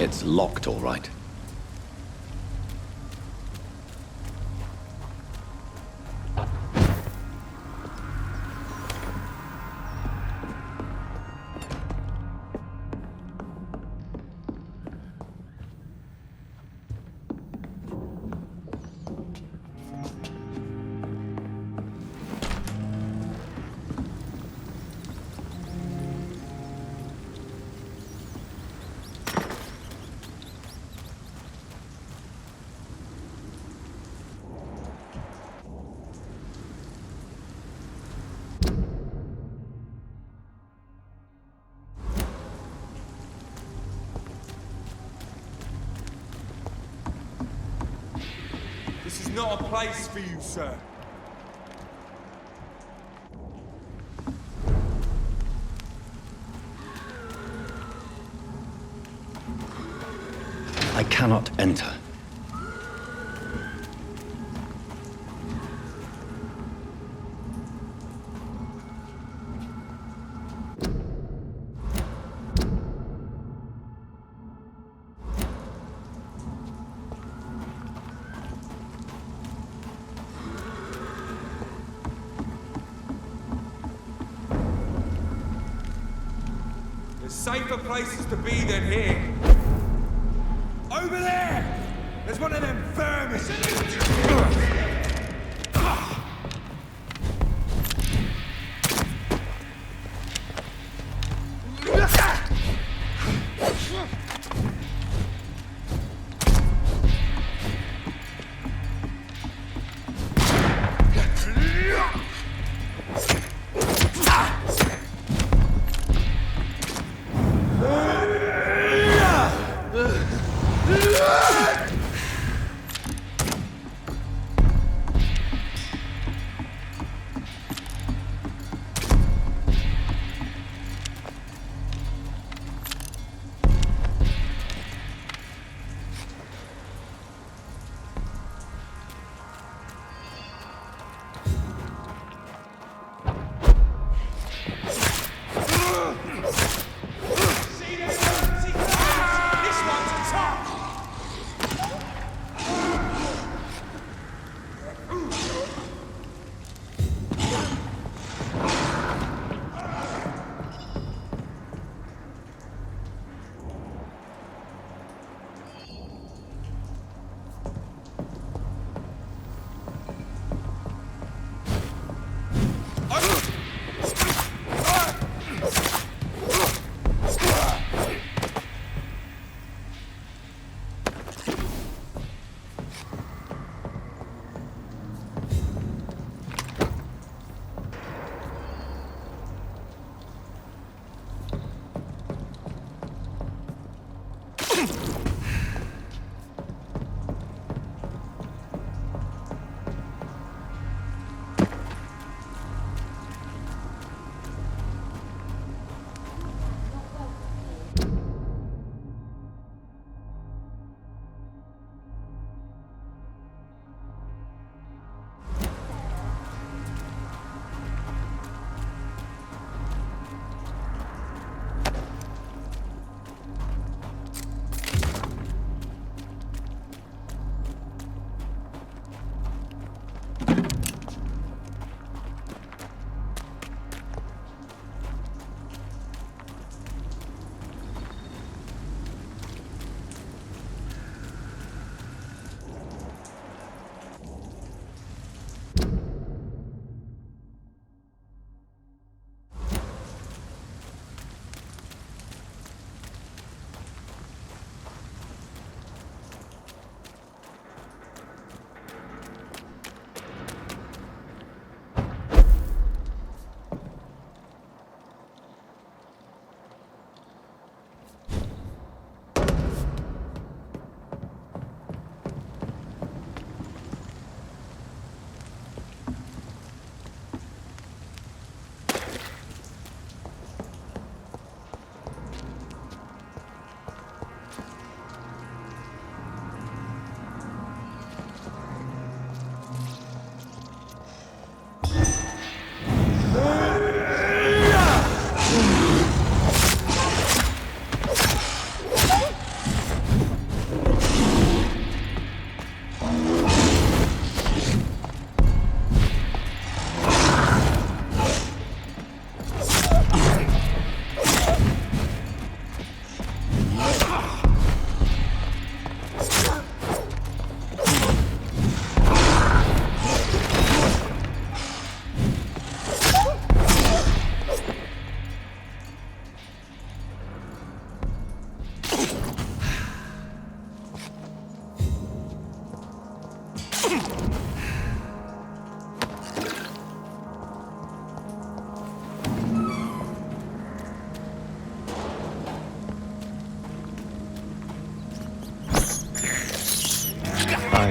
It's locked, all right. This is not a place for you, sir. I cannot enter. There's safer places to be than here. Over there! There's one of them vermin!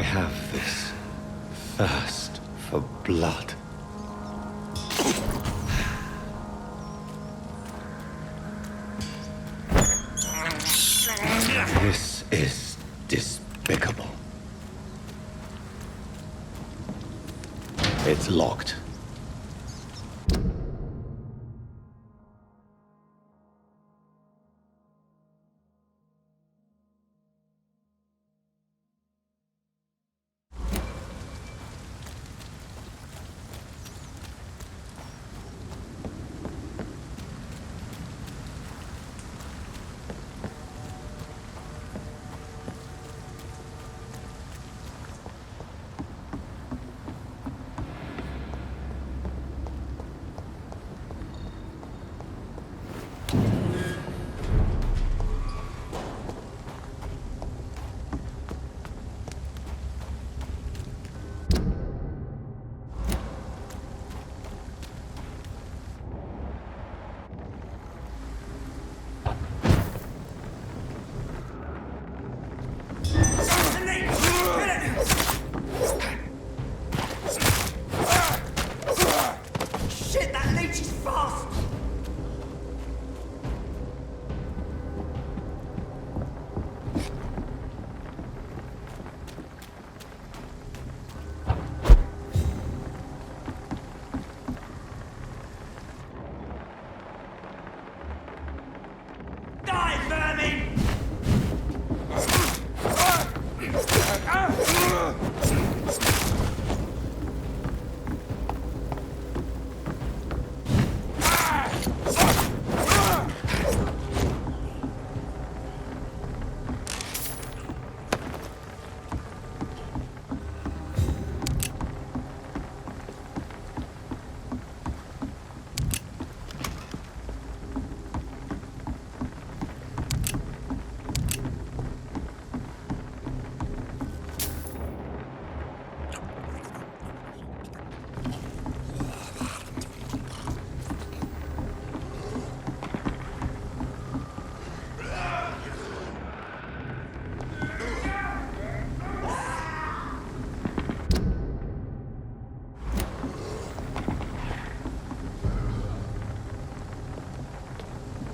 have this thirst for blood. This is despicable. It's locked.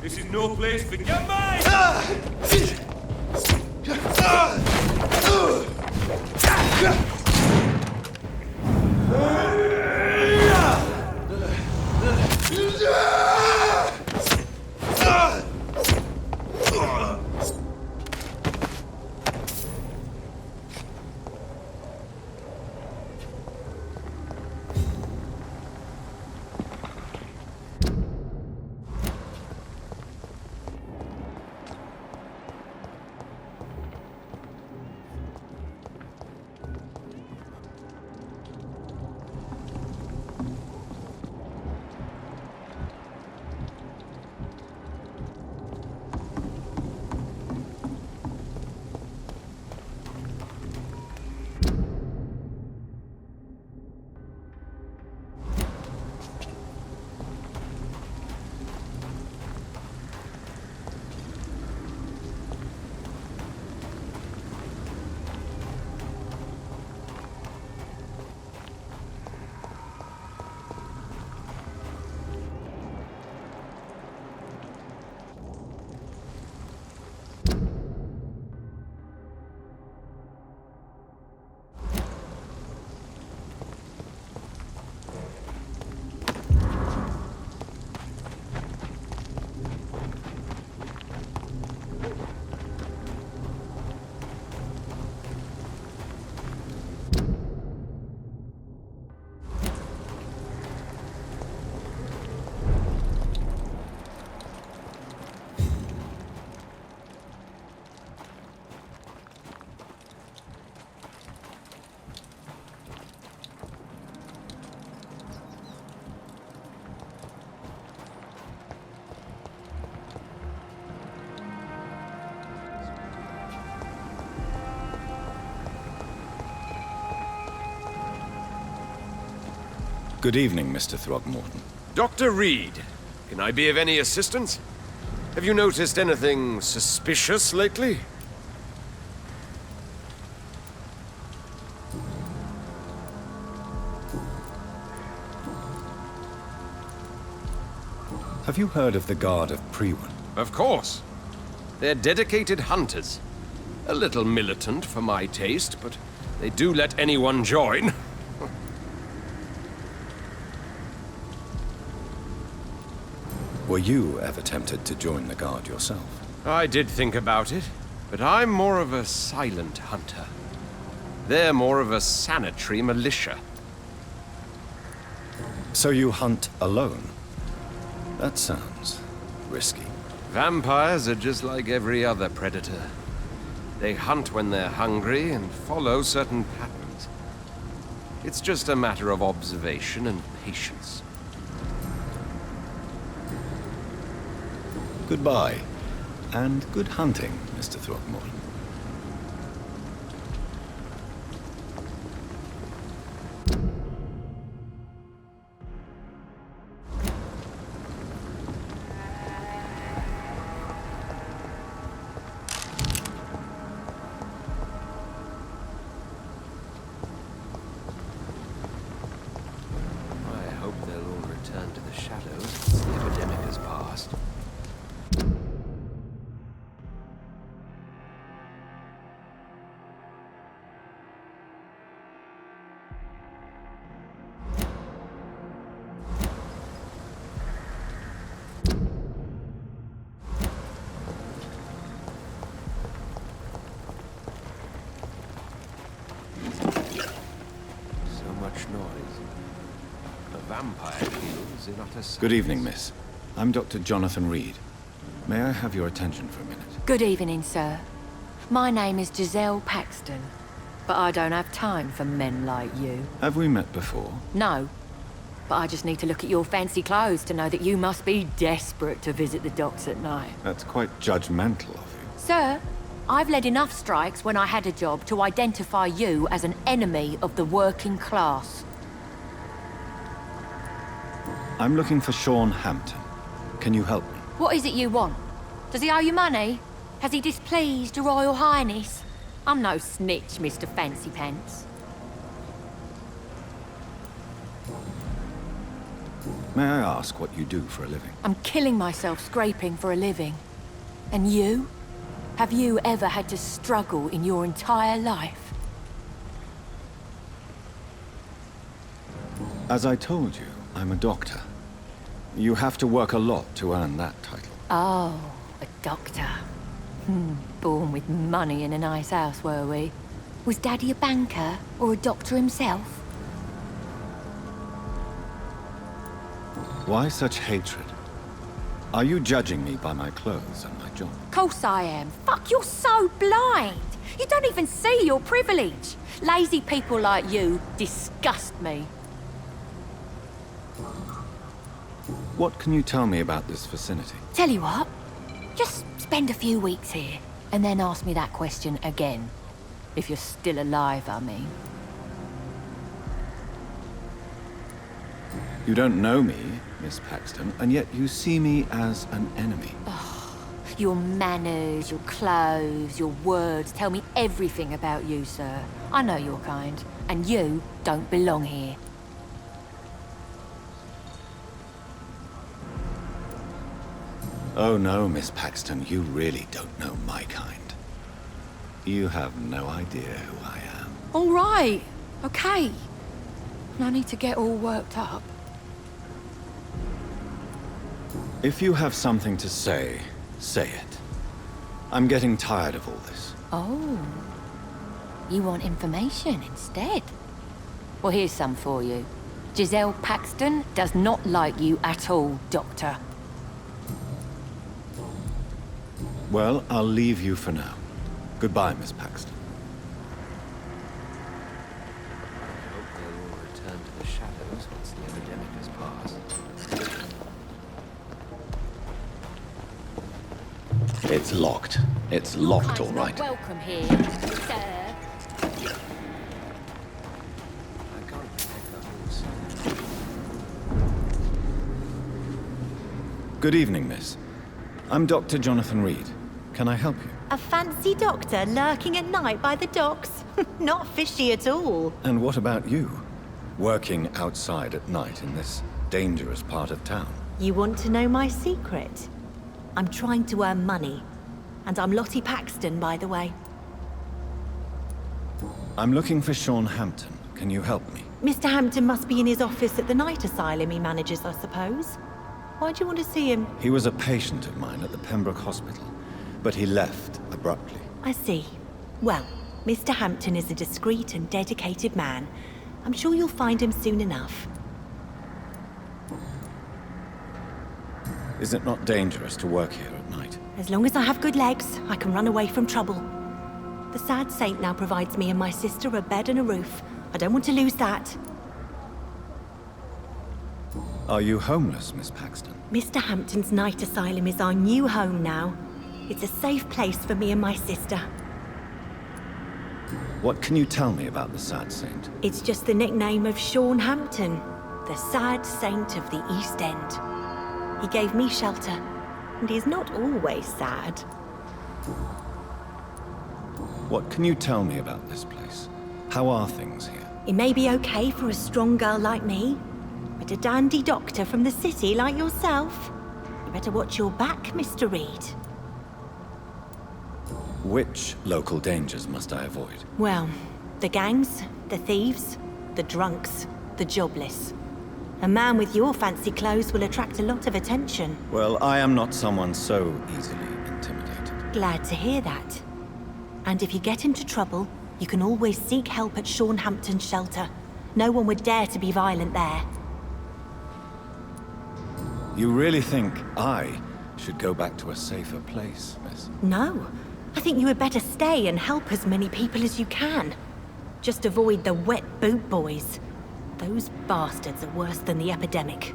This is no place for your mind! Good evening, Mr. Throgmorton. Dr. Reid, can I be of any assistance? Have you noticed anything suspicious lately? Have you heard of the Guard of Priwen? Of course. They're dedicated hunters. A little militant for my taste, but they do let anyone join. Were you ever tempted to join the Guard yourself? I did think about it, but I'm more of a silent hunter. They're more of a sanitary militia. So you hunt alone? That sounds risky. Vampires are just like every other predator. They hunt when they're hungry and follow certain patterns. It's just a matter of observation and patience. Goodbye, and good hunting, Mr. Throckmorton. I hope they'll all return to the shadows once the epidemic has passed. So much noise. A vampire feels in utter silence. Good evening, miss. I'm Dr. Jonathan Reid. May I have your attention for a minute? Good evening, sir. My name is Giselle Paxton, but I don't have time for men like you. Have we met before? No, but I just need to look at your fancy clothes to know that you must be desperate to visit the docks at night. That's quite judgmental of you. Sir, I've led enough strikes when I had a job to identify you as an enemy of the working class. I'm looking for Sean Hampton. Can you help me? What is it you want? Does he owe you money? Has he displeased your Royal Highness? I'm no snitch, Mr. Fancy Pants. May I ask what you do for a living? I'm killing myself scraping for a living. And you? Have you ever had to struggle in your entire life? As I told you, I'm a doctor. You have to work a lot to earn that title. Oh, a doctor. Born with money in a nice house, were we? Was Daddy a banker or a doctor himself? Why such hatred? Are you judging me by my clothes and my job? Course I am. Fuck, you're so blind. You don't even see your privilege. Lazy people like you disgust me. What can you tell me about this vicinity? Tell you what, just spend a few weeks here, and then ask me that question again. If you're still alive, I mean. You don't know me, Miss Paxton, and yet you see me as an enemy. Your manners, your clothes, your words tell me everything about you, sir. I know your kind, and you don't belong here. Oh no, Miss Paxton, you really don't know my kind. You have no idea who I am. All right, okay. No need to get all worked up. If you have something to say, say it. I'm getting tired of all this. Oh, you want information instead? Well, here's some for you. Giselle Paxton does not like you at all, Doctor. Well, I'll leave you for now. Goodbye, Miss Paxton. I hope they'll all return to the shadows once the epidemic has passed. It's locked. It's locked, all right. Welcome here, sir. I can't protect the horse. Good evening, miss. I'm Dr. Jonathan Reid. Can I help you? A fancy doctor lurking at night by the docks? Not fishy at all. And what about you? Working outside at night in this dangerous part of town? You want to know my secret? I'm trying to earn money. And I'm Lottie Paxton, by the way. I'm looking for Sean Hampton. Can you help me? Mr. Hampton must be in his office at the night asylum he manages, I suppose. Why do you want to see him? He was a patient of mine at the Pembroke Hospital, but he left abruptly. I see. Well, Mr. Hampton is a discreet and dedicated man. I'm sure you'll find him soon enough. Is it not dangerous to work here at night? As long as I have good legs, I can run away from trouble. The sad saint now provides me and my sister a bed and a roof. I don't want to lose that. Are you homeless, Miss Paxton? Mr. Hampton's night asylum is our new home now. It's a safe place for me and my sister. What can you tell me about the sad saint? It's just the nickname of Sean Hampton, the sad saint of the East End. He gave me shelter, and he's not always sad. What can you tell me about this place? How are things here? It may be okay for a strong girl like me, but a dandy doctor from the city like yourself, you better watch your back, Mr. Reid. Which local dangers must I avoid? Well, the gangs, the thieves, the drunks, the jobless. A man with your fancy clothes will attract a lot of attention. Well, I am not someone so easily intimidated. Glad to hear that. And if you get into trouble, you can always seek help at Sean Hampton's shelter. No one would dare to be violent there. You really think I should go back to a safer place, miss? No. I think you had better stay and help as many people as you can. Just avoid the wet boot boys. Those bastards are worse than the epidemic.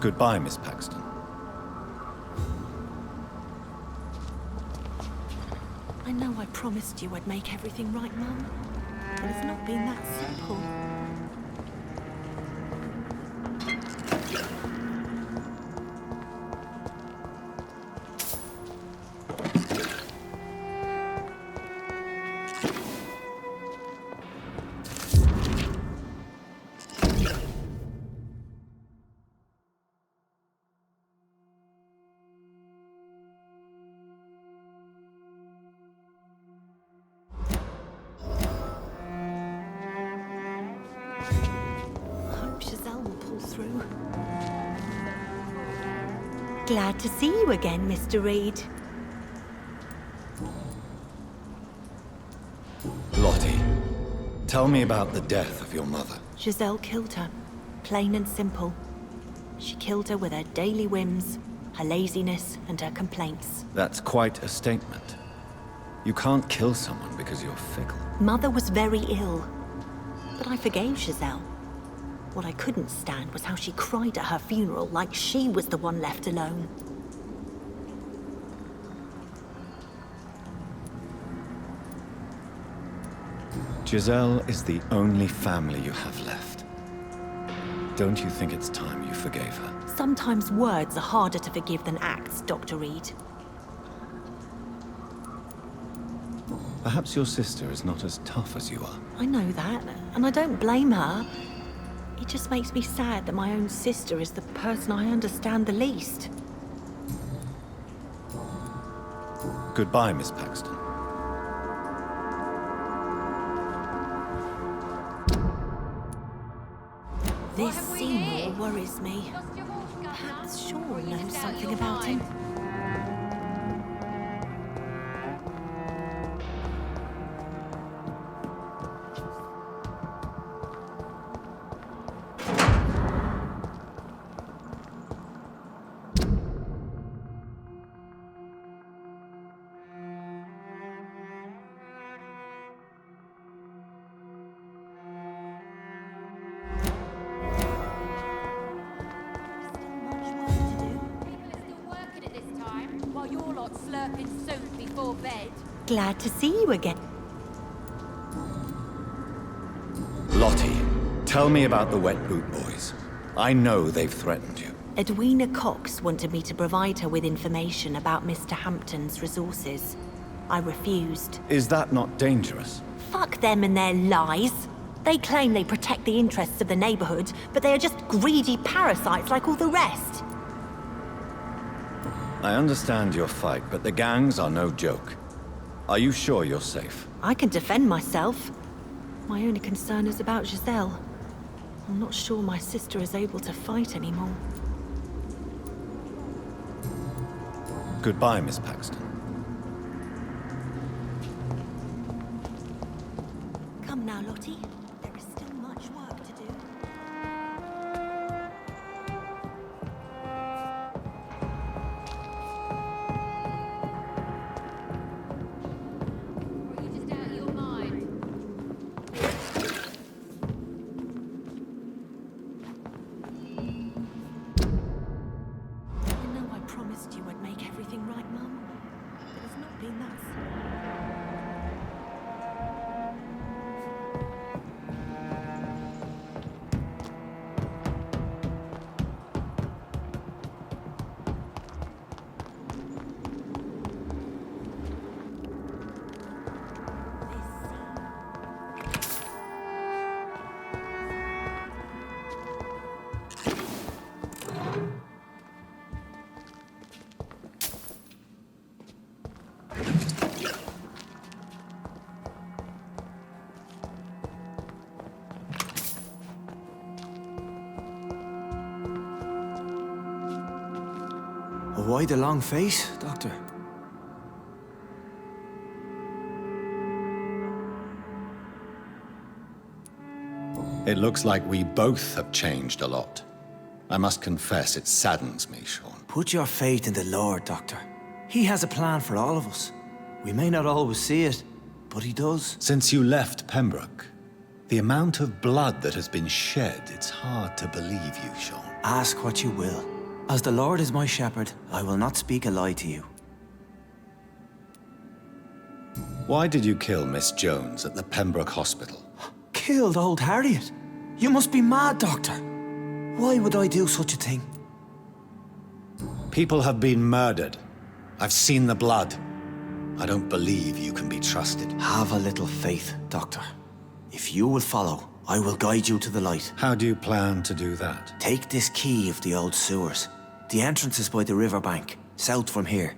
Goodbye, Miss Paxton. I know I promised you I'd make everything right, Mum. But it's not been that simple. Glad to see you again, Mr. Reid. Lottie, tell me about the death of your mother. Giselle killed her. Plain and simple. She killed her with her daily whims, her laziness, and her complaints. That's quite a statement. You can't kill someone because you're fickle. Mother was very ill, but I forgave Giselle. What I couldn't stand was how she cried at her funeral like she was the one left alone. Giselle is the only family you have left. Don't you think it's time you forgave her? Sometimes words are harder to forgive than acts, Dr. Reid. Perhaps your sister is not as tough as you are. I know that, and I don't blame her. It just makes me sad that my own sister is the person I understand the least. Goodbye, Miss Paxton. This Seymour worries me. Perhaps Sean knows something about him. Glad to see you again. Lottie, tell me about the Wet Boot Boys. I know they've threatened you. Edwina Cox wanted me to provide her with information about Mr. Hampton's resources. I refused. Is that not dangerous? Fuck them and their lies. They claim they protect the interests of the neighborhood, but they are just greedy parasites like all the rest. I understand your fight, but the gangs are no joke. Are you sure you're safe? I can defend myself. My only concern is about Giselle. I'm not sure my sister is able to fight anymore. Goodbye, Miss Paxton. Come now, Lottie. There is still much work to do. Are you just out of your mind? You know I promised you I'd make everything right, Mum. But it's not been that. Why the long face, Doctor? It looks like we both have changed a lot. I must confess, it saddens me, Sean. Put your faith in the Lord, Doctor. He has a plan for all of us. We may not always see it, but he does. Since you left Pembroke, the amount of blood that has been shed, it's hard to believe you, Sean. Ask what you will. As the Lord is my shepherd, I will not speak a lie to you. Why did you kill Miss Jones at the Pembroke Hospital? Killed old Harriet? You must be mad, Doctor. Why would I do such a thing? People have been murdered. I've seen the blood. I don't believe you can be trusted. Have a little faith, Doctor. If you will follow, I will guide you to the light. How do you plan to do that? Take this key of the old sewers. The entrance is by the riverbank, south from here.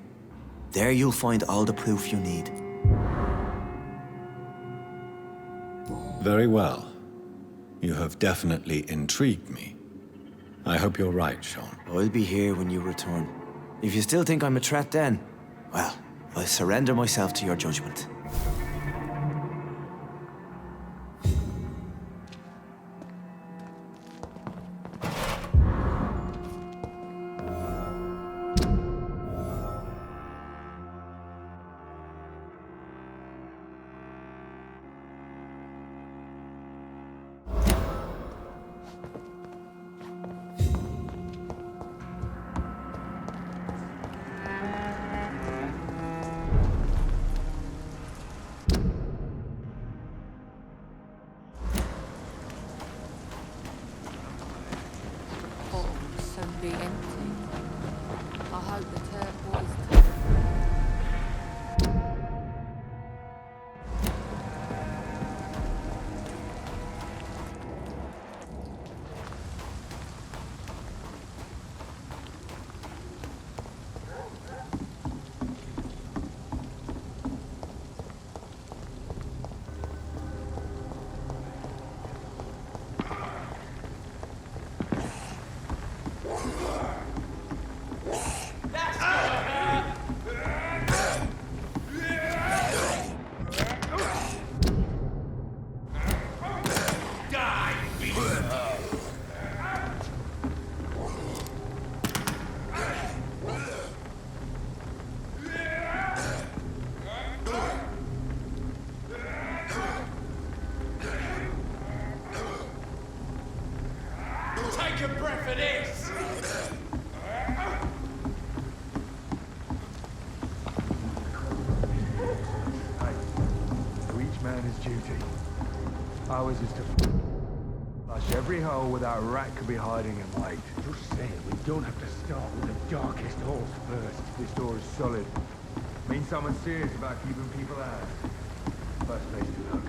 There you'll find all the proof you need. Very well. You have definitely intrigued me. I hope you're right, Sean. I'll be here when you return. If you still think I'm a threat then, well, I'll surrender myself to your judgment. Be empty. I hope the turquoise. Take a breath of this! To each man his duty. Ours is to flush every hole where that rat could be hiding in wait. Just saying, we don't have to start with the darkest holes first. This door is solid. Means someone serious about keeping people out. First place to look.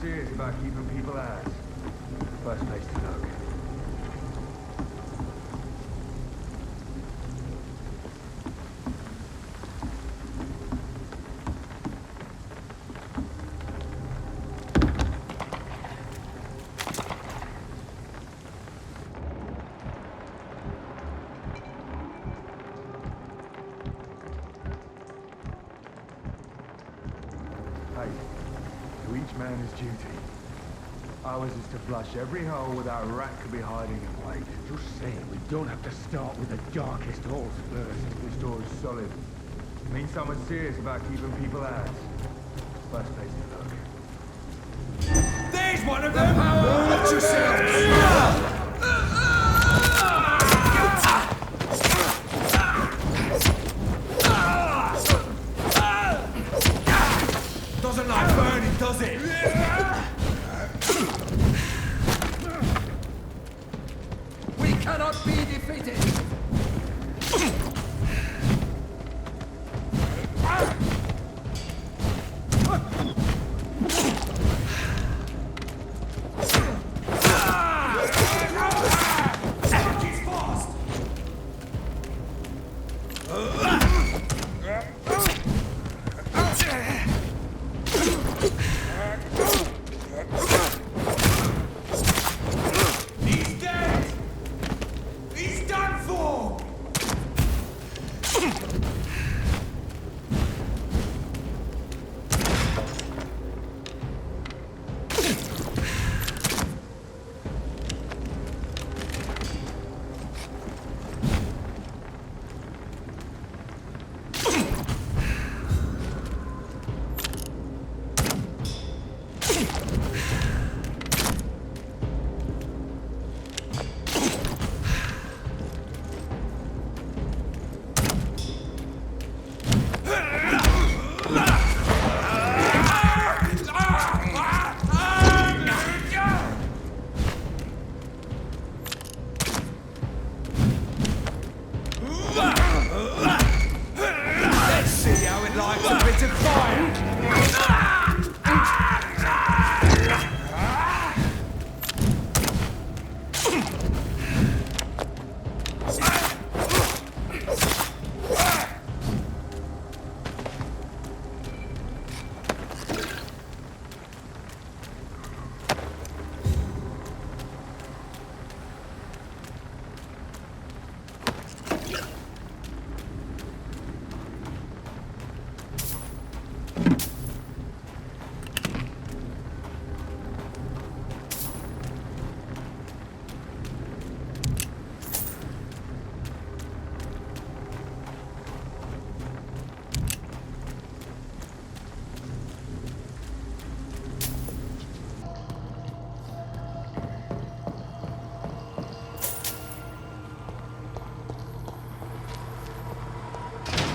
Serious about keeping people out. First place to look. To each man his duty. Ours is to flush every hole without a rat could be hiding in wait. Just saying, we don't have to start with the darkest holes first. This door is solid. Means someone serious about keeping people out. First place to look. There's one of them! Watch yourselves! Doesn't like burning, does it? We cannot be defeated!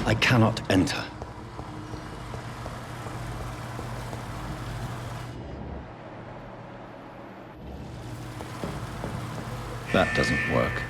I cannot enter. That doesn't work.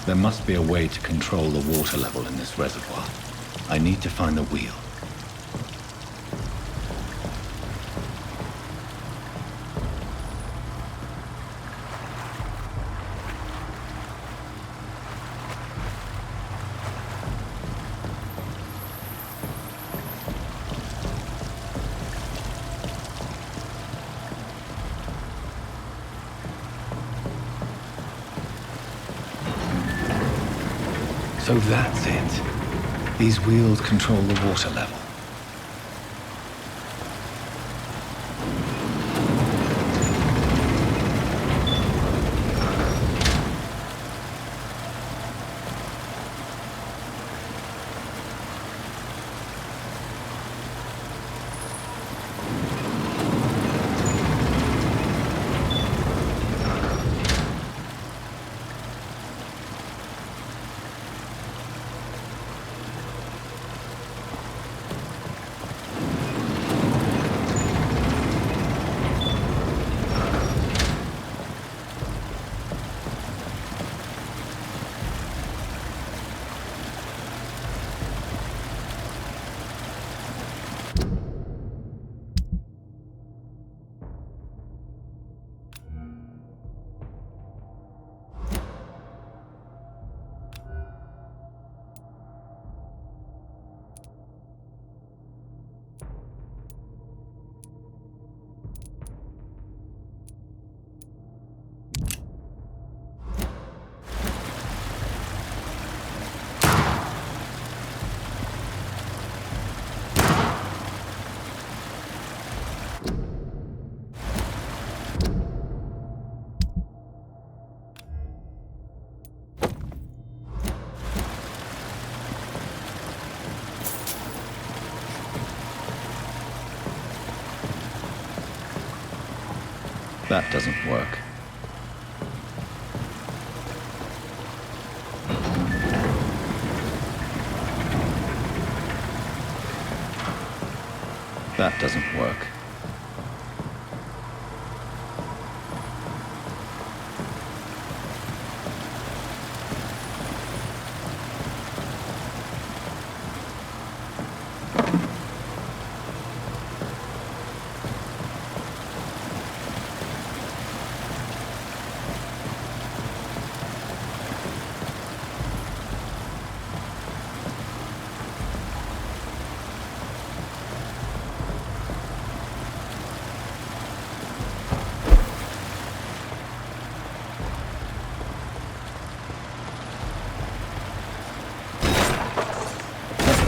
There must be a way to control the water level in this reservoir. I need to find the wheel. So that's it. These wheels control the water level. That doesn't work. That doesn't work.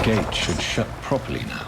Gate should shut properly now.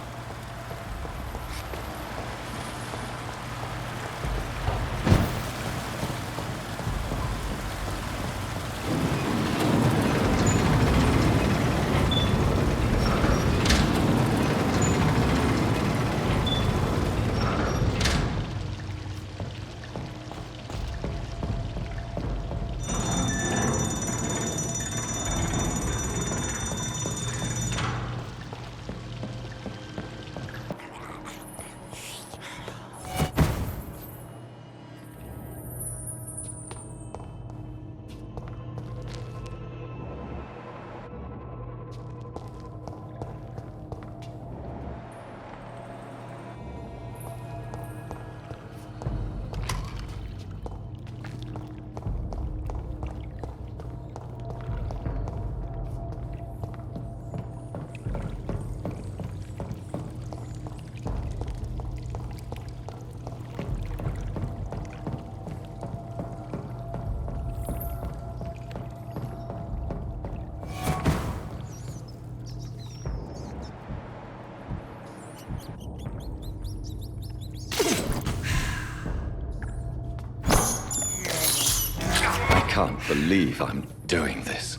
I can't believe I'm doing this.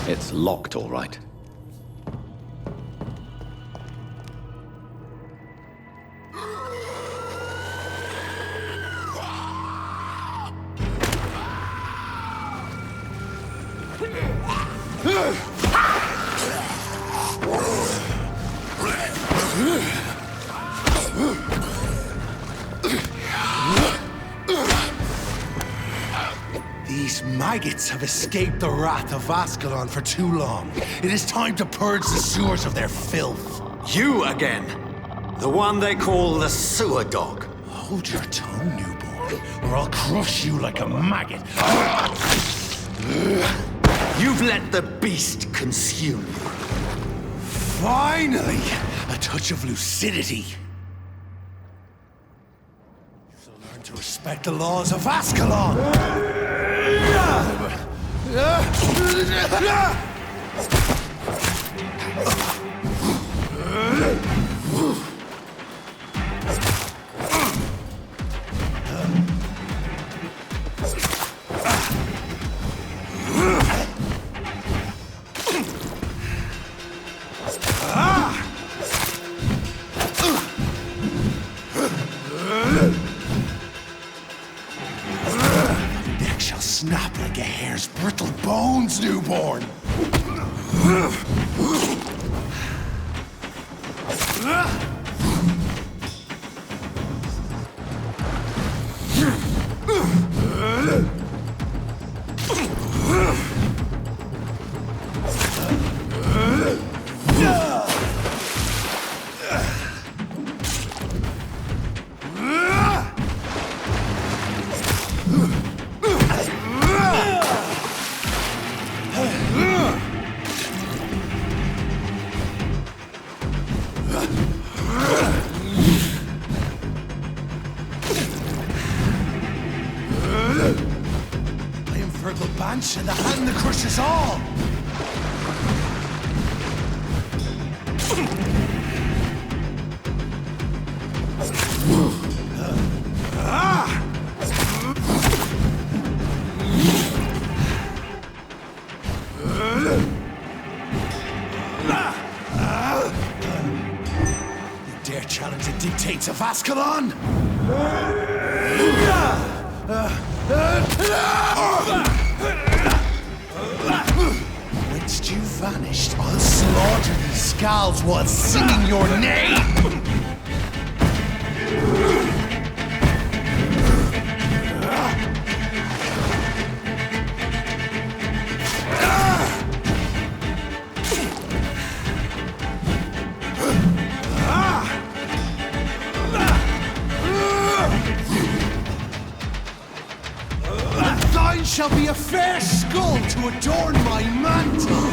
It's locked, all right. These maggots have escaped the wrath of Ascalon for too long. It is time to purge the sewers of their filth. You again! The one they call the sewer dog. Hold your tongue, newborn, or I'll crush you like a maggot. You've let the beast consume you. Finally! A touch of lucidity. So learn to respect the laws of Ascalon! Snap like a hare's brittle bones, newborn! And the hand that crushes all! You dare challenge the dictates of Ascalon? Whence you vanished, I'll slaughter these skulls while singing your name! Thine shall be a fair skull to adorn my mantle!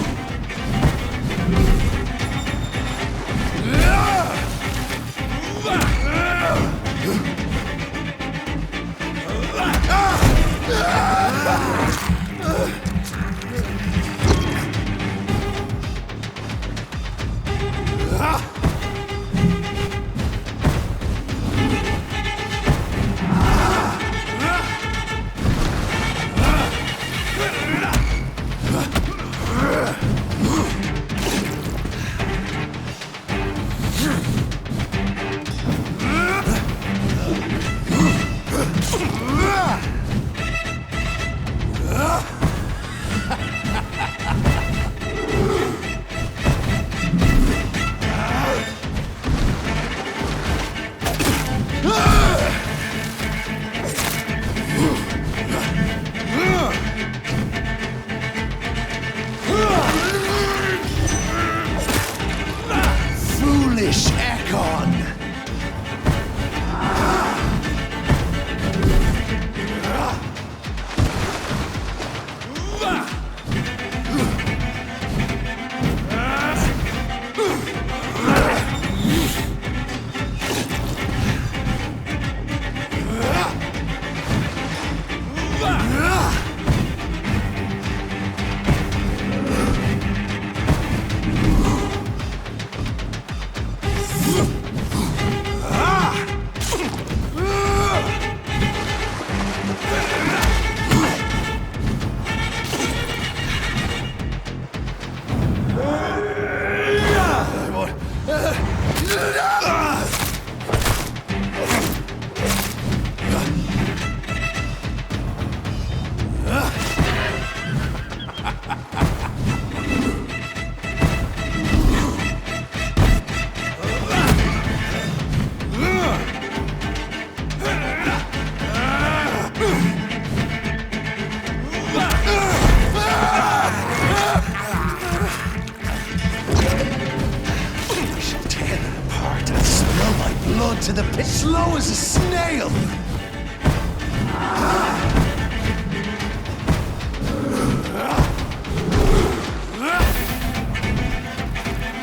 To the pit slow as a snake! fail!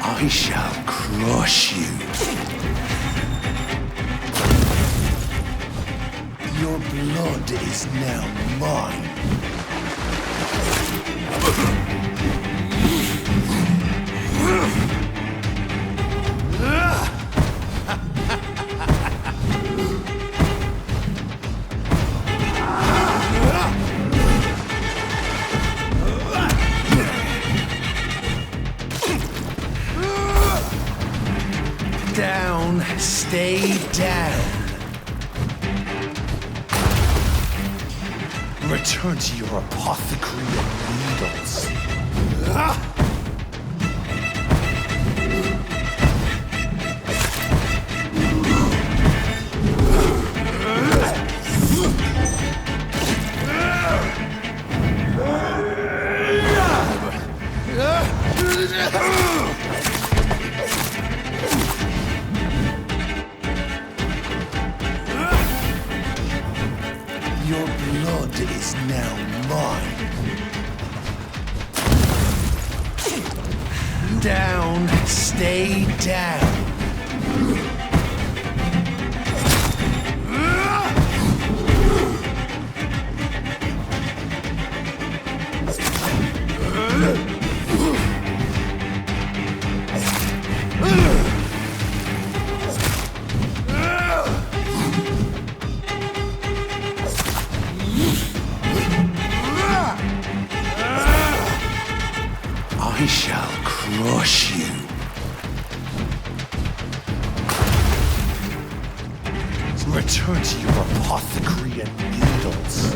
I shall crush you. Your blood is now mine. Down, stay down. Return to your apothecary and needles. Your blood is now mine. Down, stay down. I shall crush you. Return to your apothecary and needles.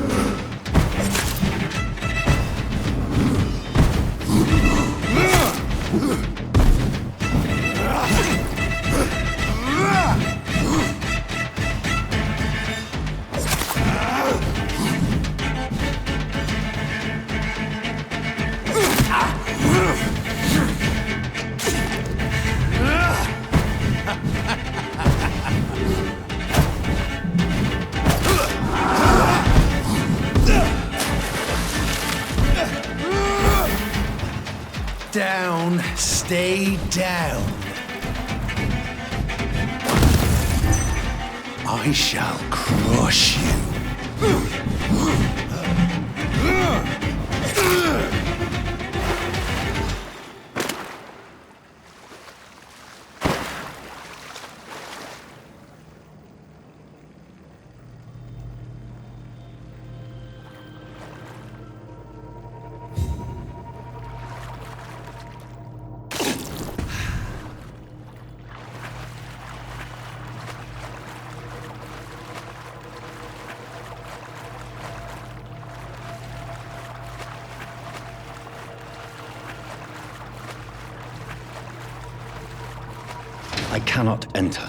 Down, stay down. I shall crush you. I cannot enter.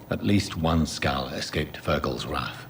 At least one skull escaped Fergal's wrath.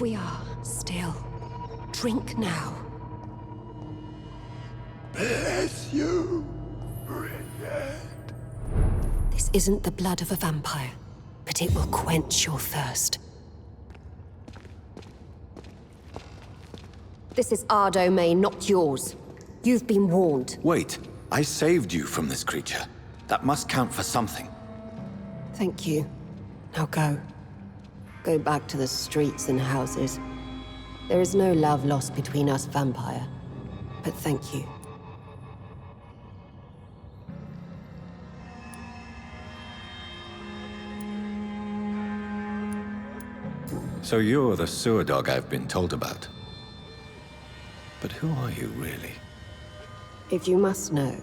we are, still. Drink now. Bless you, Reid. This isn't the blood of a vampire, but it will quench your thirst. This is our domain, not yours. You've been warned. Wait, I saved you from this creature. That must count for something. Thank you. Now go. Go back to the streets and houses. There is no love lost between us, vampire. But thank you. So you're the sewer dog I've been told about. But who are you, really? If you must know,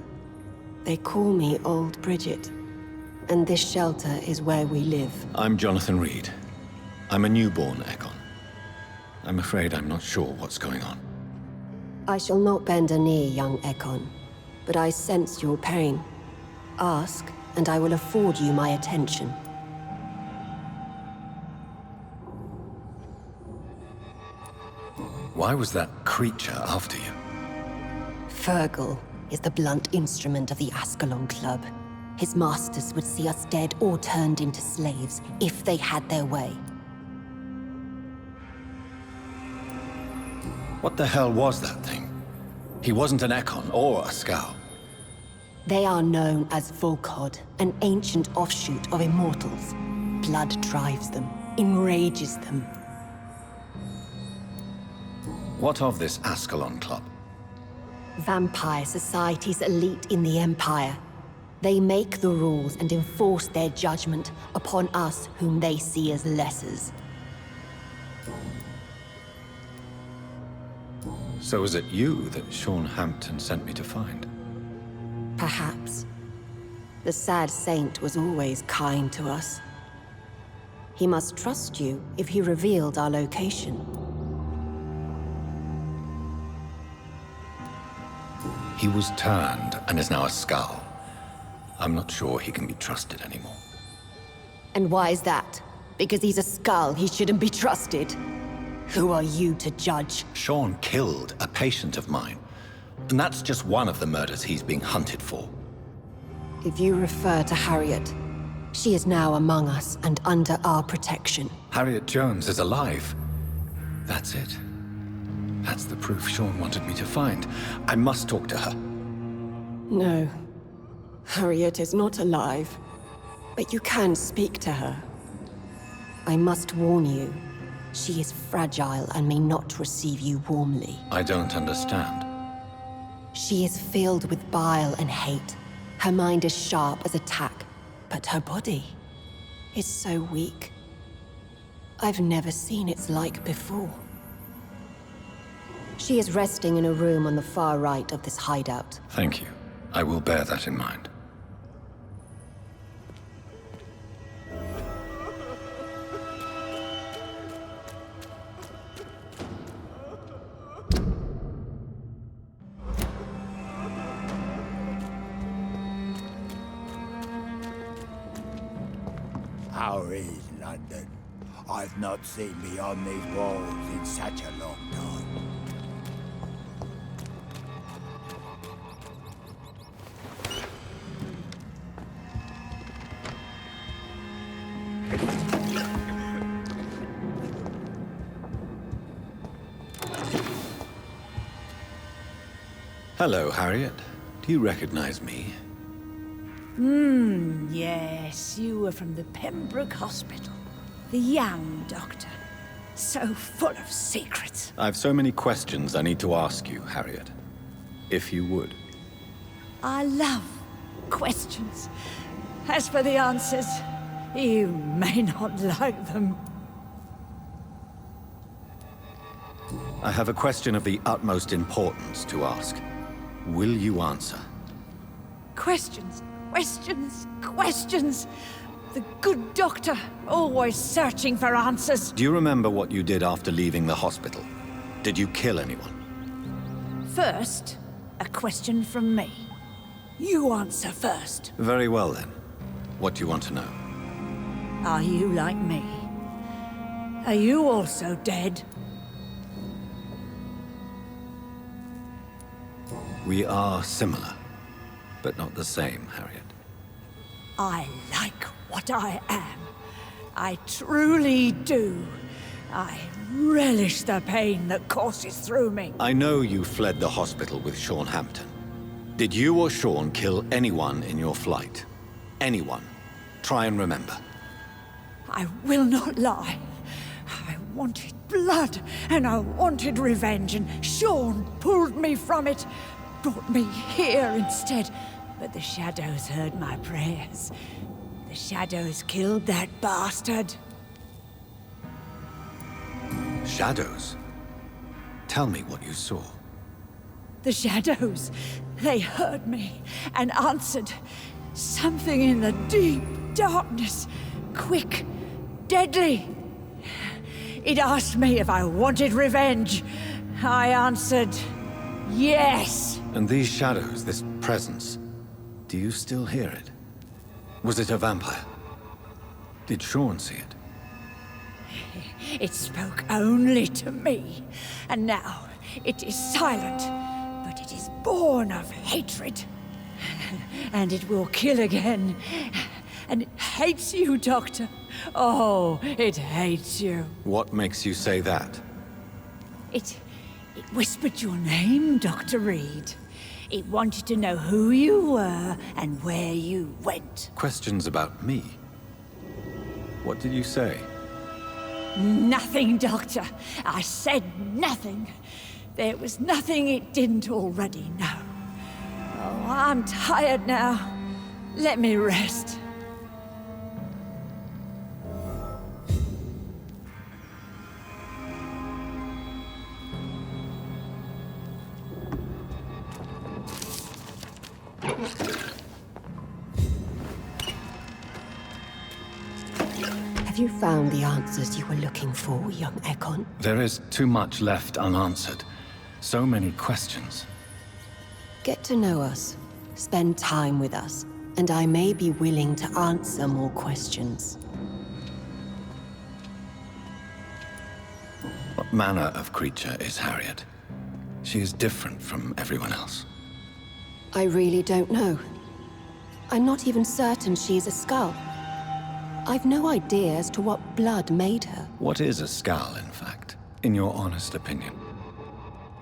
they call me Old Bridget. And this shelter is where we live. I'm Jonathan Reid. I'm a newborn Ekon. I'm afraid I'm not sure what's going on. I shall not bend a knee, young Ekon. But I sense your pain. Ask, and I will afford you my attention. Why was that creature after you? Fergal is the blunt instrument of the Ascalon Club. His masters would see us dead or turned into slaves if they had their way. What the hell was that thing? He wasn't an Ekon or a Scow. They are known as Volkod, an ancient offshoot of immortals. Blood drives them, enrages them. What of this Ascalon Club? Vampire Society's elite in the Empire. They make the rules and enforce their judgment upon us whom they see as lessers. So is it you that Sean Hampton sent me to find? Perhaps. The sad saint was always kind to us. He must trust you if he revealed our location. He was turned and is now a Scow. I'm not sure he can be trusted anymore. And why is that? Because he's a skull, he shouldn't be trusted. Who are you to judge? Sean killed a patient of mine. And that's just one of the murders he's being hunted for. If you refer to Harriet, she is now among us and under our protection. Harriet Jones is alive. That's it. That's the proof Sean wanted me to find. I must talk to her. No. Harriet is not alive. But you can speak to her. I must warn you, she is fragile and may not receive you warmly. I don't understand. She is filled with bile and hate. Her mind is sharp as a tack, but her body is so weak. I've never seen its like before. She is resting in a room on the far right of this hideout. Thank you. I will bear that in mind. How is London? I've not seen beyond these walls in such a long time. Hello, Harriet. Do you recognize me? Yes, you were from the Pembroke Hospital. The young doctor. So full of secrets. I've so many questions I need to ask you, Harriet. If you would. I love questions. As for the answers, you may not like them. I have a question of the utmost importance to ask. Will you answer? Questions, questions, questions. The good doctor, always searching for answers. Do you remember what you did after leaving the hospital? Did you kill anyone? First, a question from me. You answer first. Very well then. What do you want to know? Are you like me? Are you also dead? We are similar, but not the same, Harriet. I like what I am. I truly do. I relish the pain that courses through me. I know you fled the hospital with Sean Hampton. Did you or Sean kill anyone in your flight? Anyone? Try and remember. I will not lie. I wanted blood, and I wanted revenge, and Sean pulled me from it, brought me here instead. But the shadows heard my prayers. The shadows killed that bastard. Shadows? Tell me what you saw. The shadows, they heard me and answered. Something in the deep darkness, quick, deadly. It asked me if I wanted revenge. I answered, yes. And these shadows, this presence, do you still hear it? Was it a vampire? Did Sean see it? It spoke only to me, and now it is silent, but it is born of hatred. And it will kill again. And it hates you, Doctor. Oh, it hates you. What makes you say that? It whispered your name, Dr. Reid. It wanted to know who you were and where you went. Questions about me? What did you say? Nothing, Doctor. I said nothing. There was nothing it didn't already know. Oh, I'm tired now. Let me rest. Have you found the answers you were looking for, young Ekon? There is too much left unanswered. So many questions. Get to know us, spend time with us, and I may be willing to answer more questions. What manner of creature is Harriet? She is different from everyone else. I really don't know. I'm not even certain she's a skull. I've no idea as to what blood made her. What is a skull, in fact, in your honest opinion?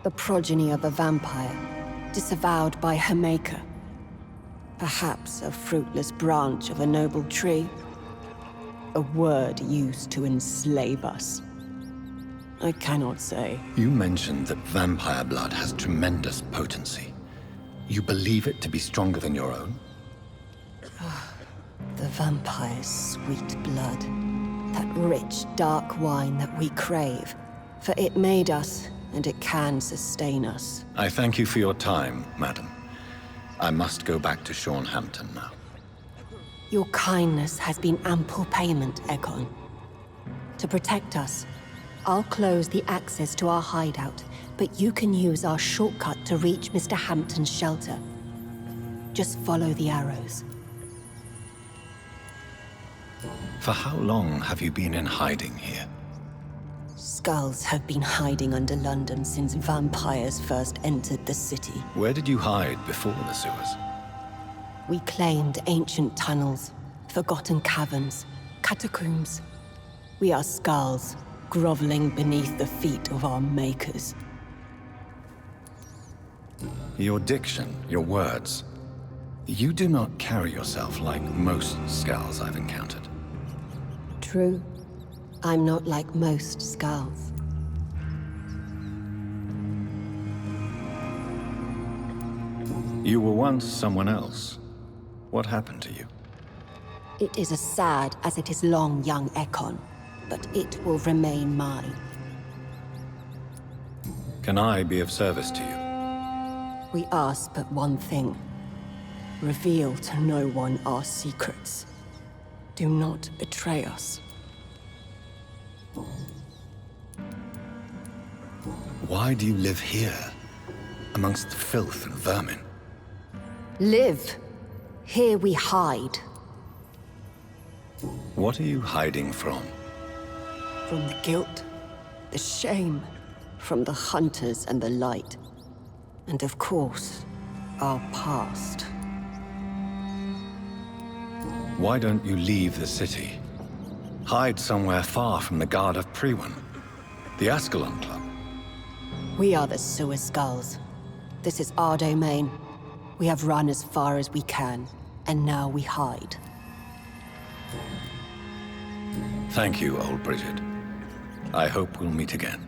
The progeny of a vampire, disavowed by her maker. Perhaps a fruitless branch of a noble tree. A word used to enslave us. I cannot say. You mentioned that vampire blood has tremendous potency. You believe it to be stronger than your own? The vampire's sweet blood. That rich, dark wine that we crave. For it made us, and it can sustain us. I thank you for your time, madam. I must go back to Sean Hampton now. Your kindness has been ample payment, Ekon. To protect us, I'll close the access to our hideout, but you can use our shortcut to reach Mr. Hampton's shelter. Just follow the arrows. For how long have you been in hiding here? Skulls have been hiding under London since vampires first entered the city. Where did you hide before the sewers? We claimed ancient tunnels, forgotten caverns, catacombs. We are skulls, groveling beneath the feet of our makers. Your diction, your words. You do not carry yourself like most skulls I've encountered. True. I'm not like most skulls. You were once someone else. What happened to you? It is as sad as it is long, young Ekon, but it will remain mine. Can I be of service to you? We ask but one thing. Reveal to no one our secrets. Do not betray us. Why do you live here, amongst the filth and vermin? Live. Here we hide. What are you hiding from? From the guilt, the shame, from the hunters and the light. And of course, our past. Why don't you leave the city? Hide somewhere far from the guard of Priwen, the Ascalon Club. We are the Sewer Skulls. This is our domain. We have run as far as we can, and now we hide. Thank you, old Bridget. I hope we'll meet again.